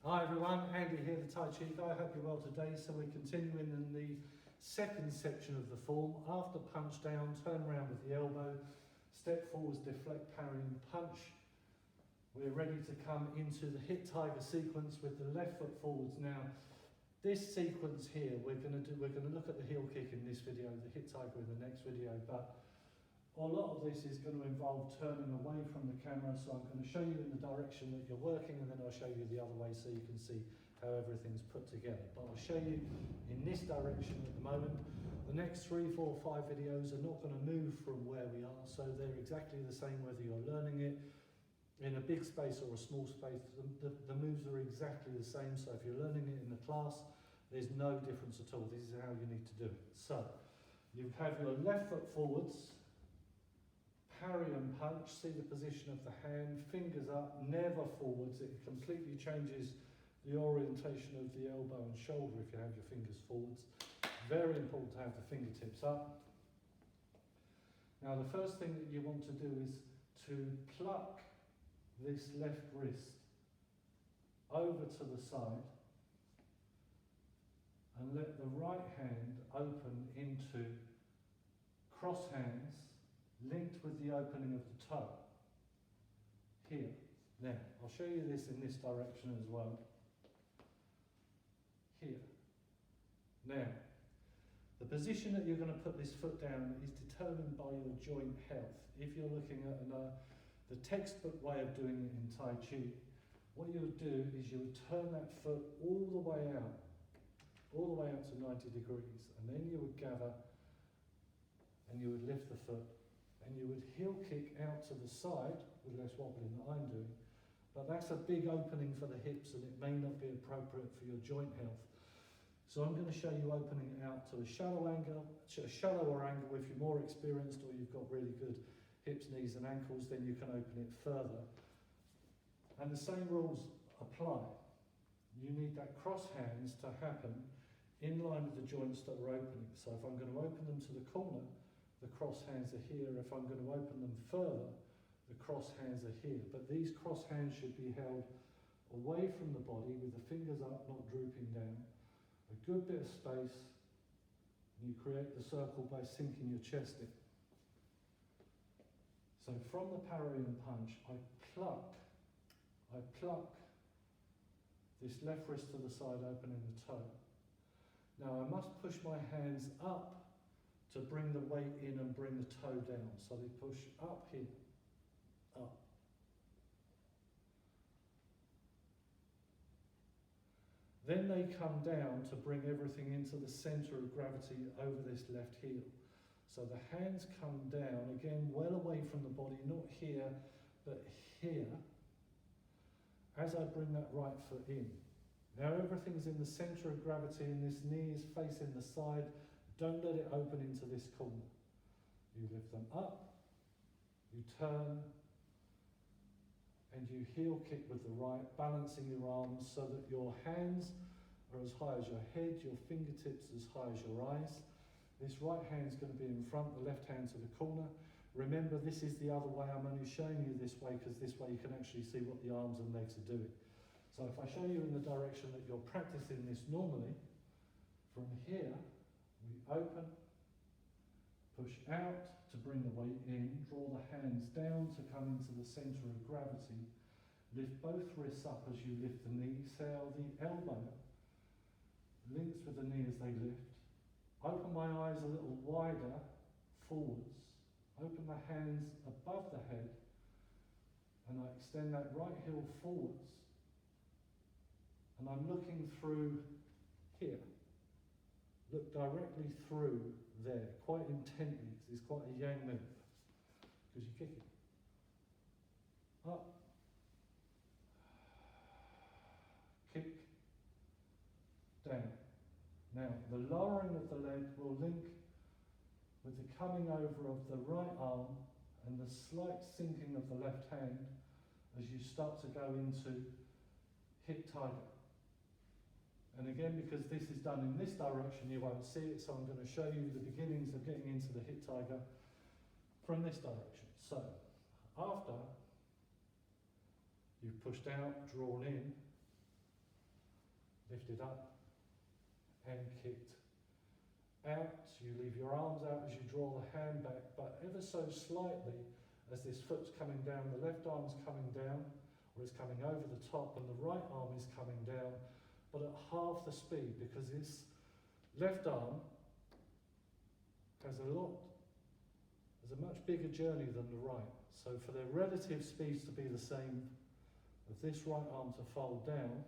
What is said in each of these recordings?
Hi everyone, Andy here, the Tai Chi guy. I hope you're well today. So we're continuing in the second section of the form. After punch down, turn around with the elbow, step forwards, deflect, parrying punch. We're ready to come into the hit tiger sequence with the left foot forwards. Now, this sequence here, we're going to look at the heel kick in this video, the hit tiger in the next video, but a lot of this is going to involve turning away from the camera, so I'm going to show you in the direction that you're working and then I'll show you the other way so you can see how everything's put together. But I'll show you in this direction at the moment. The next 3, 4, 5 videos are not going to move from where we are, so they're exactly the same whether you're learning it in a big space or a small space. The moves are exactly the same, so if you're learning it in the class, there's no difference at all. This is how you need to do it. So, you have your left foot forwards, parry and punch, see the position of the hand, fingers up, never forwards. It completely changes the orientation of the elbow and shoulder if you have your fingers forwards. Very important to have the fingertips up. Now the first thing that you want to do is to pluck this left wrist over to the side and let the right hand open into cross hands linked with the opening of the toe. Here. Now, I'll show you this in this direction as well. Here. Now, the position that you're going to put this foot down is determined by your joint health. If you're looking at the textbook way of doing it in Tai Chi, what you would do is you would turn that foot all the way out to 90 degrees, and then you would gather and you would lift the foot and you would heel kick out to the side with less wobbling that I'm doing, but that's a big opening for the hips and it may not be appropriate for your joint health. So I'm going to show you opening it out to a shallower angle if you're more experienced or you've got really good hips, knees and ankles, then you can open it further. And the same rules apply. You need that cross hands to happen in line with the joints that are opening. So if I'm going to open them to the corner, the cross hands are here. If I'm going to open them further, the cross hands are here. But these cross hands should be held away from the body with the fingers up, not drooping down. A good bit of space, and you create the circle by sinking your chest in. So from the parry and punch, I pluck this left wrist to the side, opening the toe. Now I must push my hands up to bring the weight in and bring the toe down. So they push up here, up. Then they come down to bring everything into the center of gravity over this left heel. So the hands come down, again, well away from the body, not here, but here, as I bring that right foot in. Now everything's in the center of gravity and this knee is facing the side. Don't let it open into this corner. You lift them up, you turn, and you heel kick with the right, balancing your arms so that your hands are as high as your head, your fingertips as high as your eyes. This right hand's going to be in front, the left hand to the corner. Remember, this is the other way. I'm only showing you this way because this way you can actually see what the arms and legs are doing. So if I show you in the direction that you're practicing this normally, from here, we open, push out to bring the weight in, draw the hands down to come into the center of gravity, lift both wrists up as you lift the knee, say how the elbow links with the knee as they lift. Open my eyes a little wider forwards, open the hands above the head, and I extend that right heel forwards. And I'm looking through here. Look directly through there, quite intently, because it's quite a yang move, because you kick it. Up, kick, down. Now, the lowering of the leg will link with the coming over of the right arm and the slight sinking of the left hand as you start to go into hit tiger. And again, because this is done in this direction, you won't see it, so I'm going to show you the beginnings of getting into the hit tiger from this direction. So, after you've pushed out, drawn in, lifted up and kicked out. You leave your arms out as you draw the hand back, but ever so slightly as this foot's coming down, the left arm's coming down, or it's coming over the top, and the right arm is coming down, but at half the speed, because this left arm has a much bigger journey than the right. So for their relative speeds to be the same, of this right arm to fold down,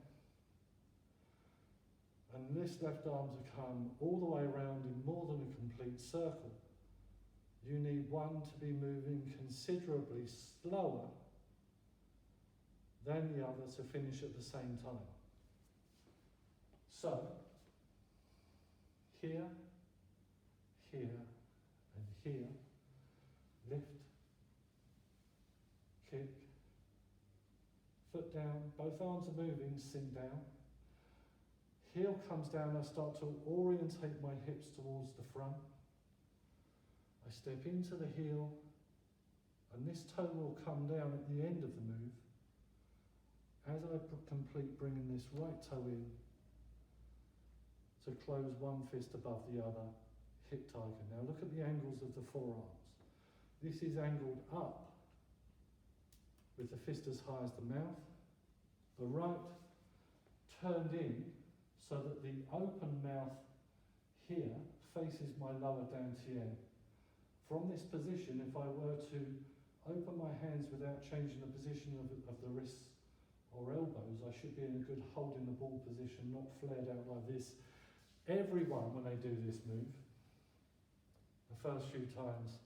and this left arm to come all the way around in more than a complete circle, you need one to be moving considerably slower than the other to finish at the same time. So, here, here, and here, lift, kick, foot down, both arms are moving, sink down. Heel comes down, I start to orientate my hips towards the front. I step into the heel, and this toe will come down at the end of the move. As I complete bringing this right toe in to close one fist above the other, hip tiger. Now look at the angles of the forearms. This is angled up with the fist as high as the mouth. The right turned in so that the open mouth here faces my lower dantian. From this position, if I were to open my hands without changing the position of the wrists or elbows, I should be in a good holding the ball position, not flared out like this. Everyone, when they do this move, the first few times,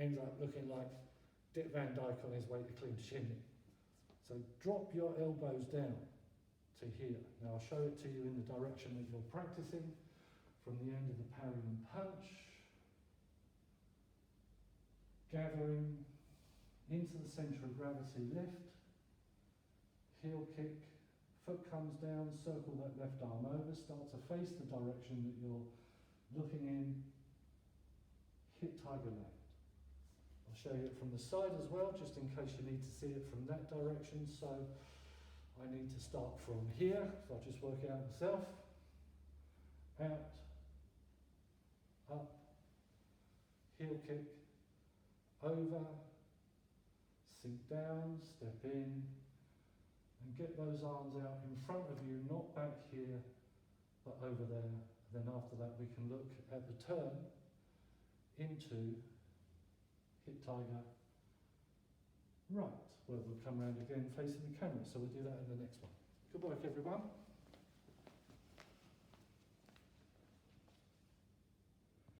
ends up looking like Dick Van Dyke on his way to clean chimney. So drop your elbows down to here. Now I'll show it to you in the direction that you're practicing, from the end of the parry and punch, gathering into the centre of gravity, lift, heel kick, foot comes down, circle that left arm over, start to face the direction that you're looking in, hip tiger left. I'll show you it from the side as well, just in case you need to see it from that direction. So I need to start from here, so I'll just work it out myself. Out, up, heel kick, over, sink down, step in, and get those arms out in front of you, not back here, but over there. Then after that we can look at the turn into hip tiger right, where we'll come round again facing the camera. So we'll do that in the next one. Good work, everyone.